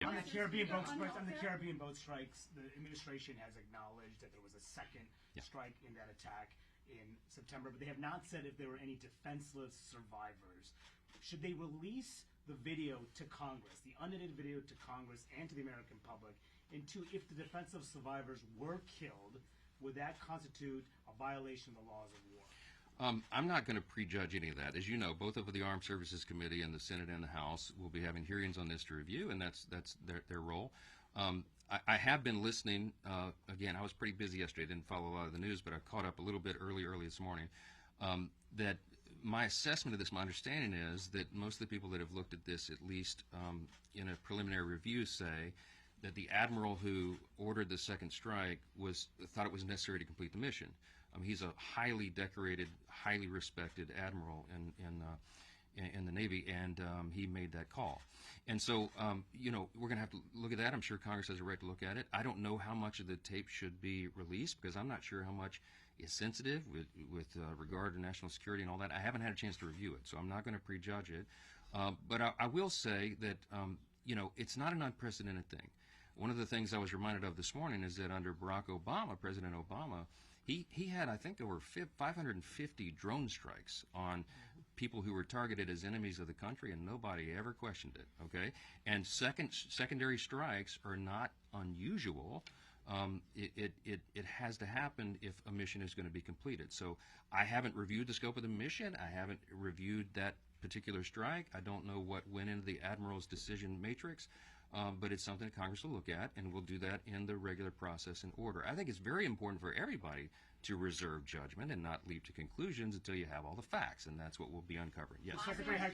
on the Caribbean boat strikes, the administration has acknowledged that there was a second strike in that attack in September, but they have not said if there were any defenseless survivors. Should they release the video to Congress, the unedited video to Congress and to the American public? And two, if the defenseless survivors were killed, would that constitute a violation of the laws of war? I'm not going to prejudge any of that. As you know, both of the Armed Services Committee and the Senate and the House will be having hearings on this to review, and that's their role. I have been listening. Again, I was pretty busy yesterday. Didn't follow a lot of the news, but I caught up a little bit early this morning. That my assessment of this, my understanding is that most of the people that have looked at this, at least in a preliminary review, say that the admiral who ordered the second strike thought it was necessary to complete the mission. He's a highly decorated, highly respected admiral in the Navy, and he made that call. And so, we're going to have to look at that. I'm sure Congress has a right to look at it. I don't know how much of the tape should be released because I'm not sure how much is sensitive with regard to national security and all that. I haven't had a chance to review it, so I'm not going to prejudge it. But I will say that, it's not an unprecedented thing. One of the things I was reminded of this morning is that under Barack Obama, President Obama, he had, I think, over 550 drone strikes on people who were targeted as enemies of the country, and nobody ever questioned it, okay? And secondary strikes are not unusual. It has to happen if a mission is going to be completed. So I haven't reviewed the scope of the mission. I haven't reviewed that particular strike. I don't know what went into the Admiral's decision matrix, but it's something that Congress will look at, and we'll do that in the regular process and order. I think it's very important for everybody to reserve judgment and not leap to conclusions until you have all the facts, and that's what we'll be uncovering. Yes.